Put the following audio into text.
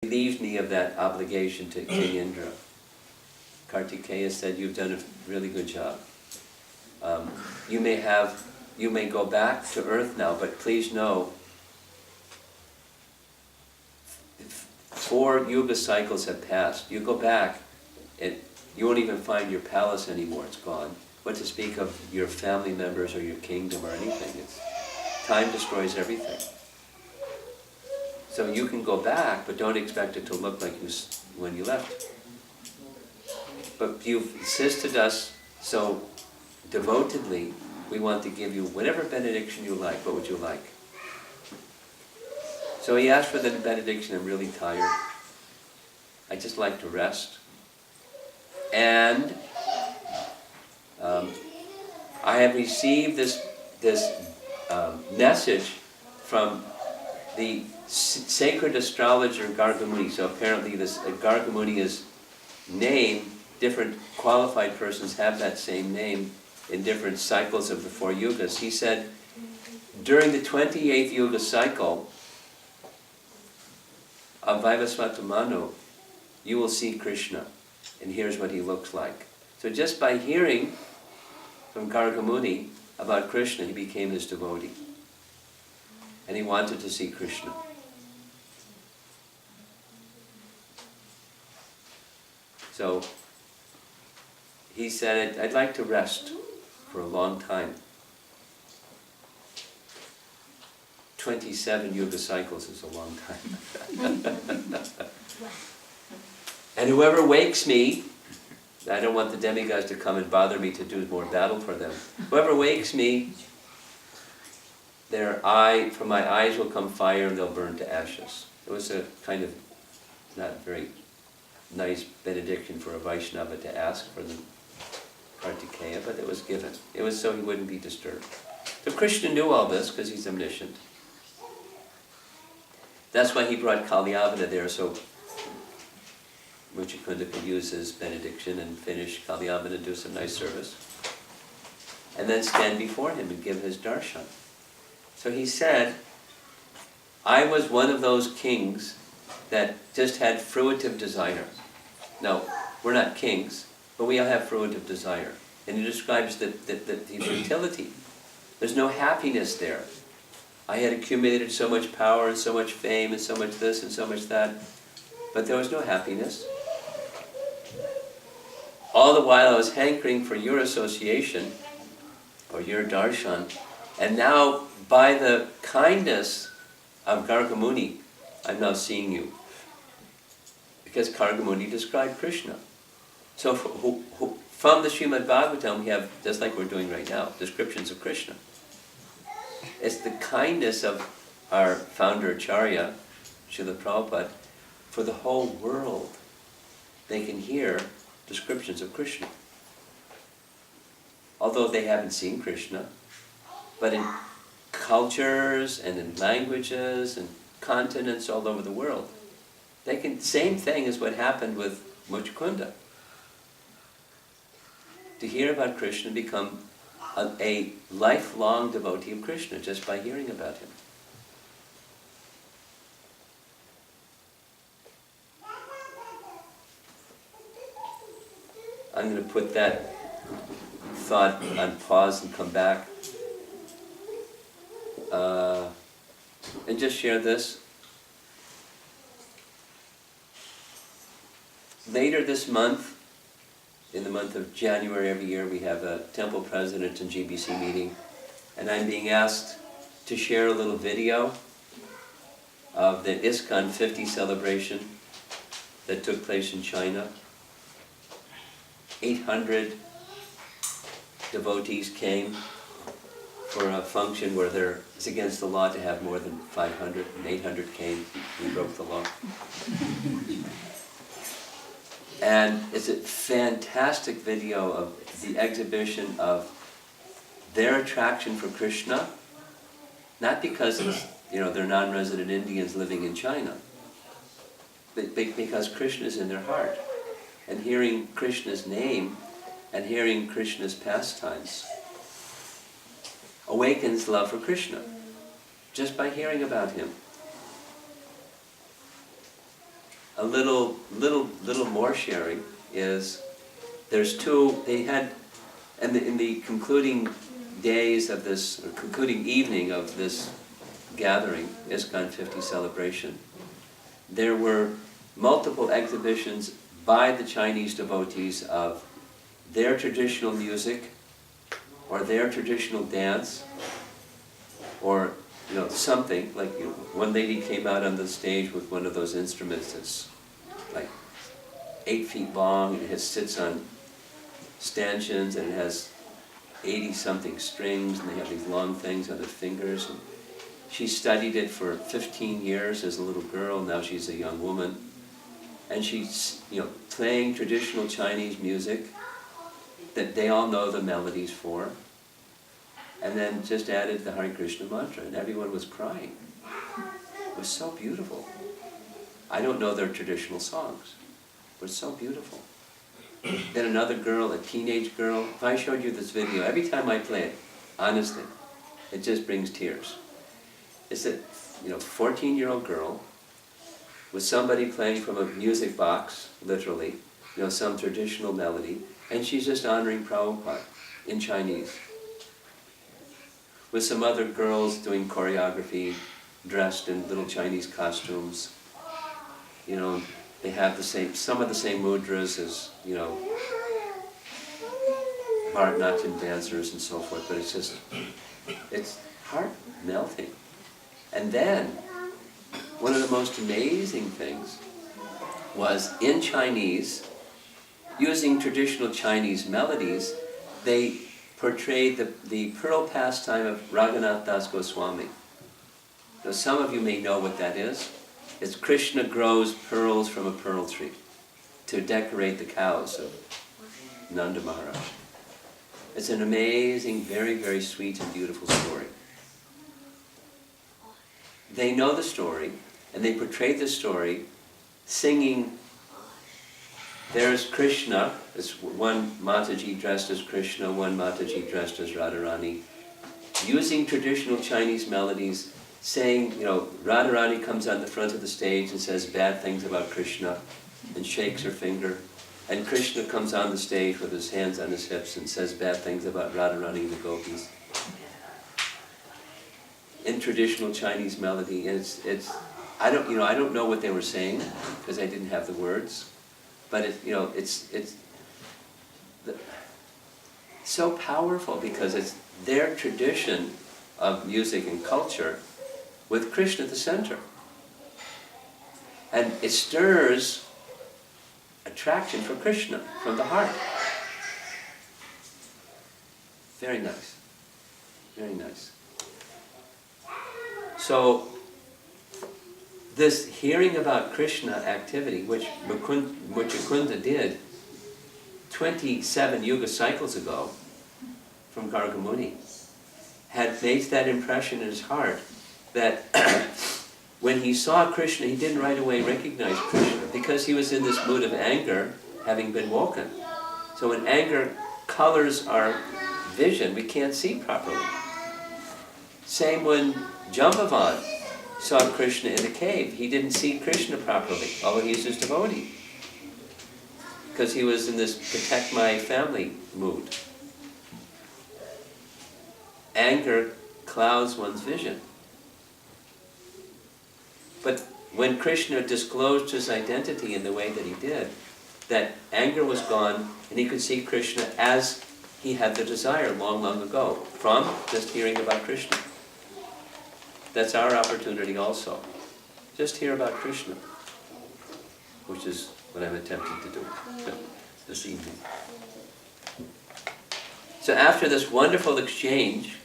relieved me of that obligation to King Indra. Kartikeya said, "You've done a really good job. You may go back to earth now, but please know, 4 yuga cycles have passed. You go back, you won't even find your palace anymore, it's gone. What to speak of your family members or your kingdom or anything. Time destroys everything. So you can go back, but don't expect it to look like when you left. But you've insisted us so devotedly, we want to give you whatever benediction you like. What would you like?" So he asked for the benediction, "I'm really tired. I just like to rest. And I have received this message from the sacred astrologer Gargamuni." So apparently this Gargamuni is name, different qualified persons have that same name in different cycles of the 4 yugas. He said, during the 28th yuga cycle of Vaivasvata Manu, you will see Krishna, and here's what he looks like. So just by hearing from Gargamuni about Krishna, he became his devotee. And he wanted to see Krishna. So he said, "I'd like to rest for a long time." 27 yuga cycles is a long time. "And whoever wakes me," I don't want the demigods to come and bother me to do more battle for them. "Whoever wakes me, from my eyes will come fire and they'll burn to ashes." It was a kind of not very nice benediction for a Vaishnava to ask for the Kartikeya, but it was given. It was so he wouldn't be disturbed. So Krishna knew all this because he's omniscient. That's why he brought Kalyavana there, so Muchikunda could use his benediction and finish Kalyavana and do some nice service. And then stand before him and give his darshan. So he said, "I was one of those kings that just had fruitive desire." No, we're not kings, but we all have fruitive desire. And he describes the futility. There's no happiness there. I had accumulated so much power and so much fame and so much this and so much that, but there was no happiness. All the while I was hankering for your association, or your darshan, and now by the kindness of Gargamuni, I'm now seeing you. Because Gargamuni described Krishna. So from the Srimad Bhagavatam, we have, just like we're doing right now, descriptions of Krishna. It's the kindness of our founder Acharya, Srila Prabhupada, for the whole world. They can hear descriptions of Krishna. Although they haven't seen Krishna, but in cultures and in languages and continents all over the world, they can, same thing as what happened with Muchikunda. To hear about Krishna, become a lifelong devotee of Krishna just by hearing about him. I'm going to put that thought on pause and come back. And just share this. Later this month, in the month of January every year, we have a temple president and GBC meeting, and I'm being asked to share a little video of the ISKCON 50 celebration that took place in China. 800 devotees came for a function where it's against the law to have more than 500, and 800 came. We broke the law. And it's a fantastic video of the exhibition of their attraction for Krishna, not because they're non-resident Indians living in China, but because Krishna is in their heart. And hearing Krishna's name and hearing Krishna's pastimes awakens love for Krishna, just by hearing about him. a little more sharing is, there's two, they had, and in the concluding days of this, or concluding evening of this gathering, ISKCON 50 celebration, there were multiple exhibitions by the Chinese devotees of their traditional music, or their traditional dance, or something, like one lady came out on the stage with one of those instruments that's like 8 feet long, and it sits on stanchions, and it has 80-something strings, and they have these long things on their fingers. And she studied it for 15 years as a little girl, now she's a young woman. And she's playing traditional Chinese music that they all know the melodies for, and then just added the Hare Krishna mantra, and everyone was crying. It was so beautiful. I don't know their traditional songs, but it's so beautiful. Then another girl, a teenage girl, if I showed you this video, every time I play it, honestly, it just brings tears. It's a 14-year-old girl with somebody playing from a music box, literally, some traditional melody, and she's just honoring Prabhupada in Chinese. With some other girls doing choreography, dressed in little Chinese costumes. They have some of the same mudras as, Bharatanatyam dancers and so forth, but it's heart-melting. And then, one of the most amazing things was, in Chinese, using traditional Chinese melodies, they portrayed the pearl pastime of Raghunath Das Goswami. Now, some of you may know what that is. It's Krishna grows pearls from a pearl tree to decorate the cows of Nanda Maharaj. It's an amazing, very, very sweet and beautiful story. They know the story, and they portrayed the story singing, there's Krishna, it's one Mataji dressed as Krishna, one Mataji dressed as Radharani, using traditional Chinese melodies, saying, Radharani comes on the front of the stage and says bad things about Krishna, and shakes her finger, and Krishna comes on the stage with his hands on his hips and says bad things about Radharani and the gopis. In traditional Chinese melody, and I don't know what they were saying because I didn't have the words, but it's so powerful because it's their tradition of music and culture with Krishna at the center. And it stirs attraction for Krishna from the heart. Very nice. Very nice. So, this hearing about Krishna activity, which Mukunda did 27 yuga cycles ago from Garga Muni, had made that impression in his heart that when he saw Krishna, he didn't right away recognize Krishna because he was in this mood of anger, having been woken. So when anger colors our vision, we can't see properly. Same when Jambavan saw Krishna in a cave. He didn't see Krishna properly, although he's his devotee, because he was in this protect my family mood. Anger clouds one's vision. But when Krishna disclosed his identity in the way that he did, that anger was gone, and he could see Krishna as he had the desire long, long ago, from just hearing about Krishna. That's our opportunity also. Just hear about Krishna, which is what I'm attempting to do this evening. So after this wonderful exchange,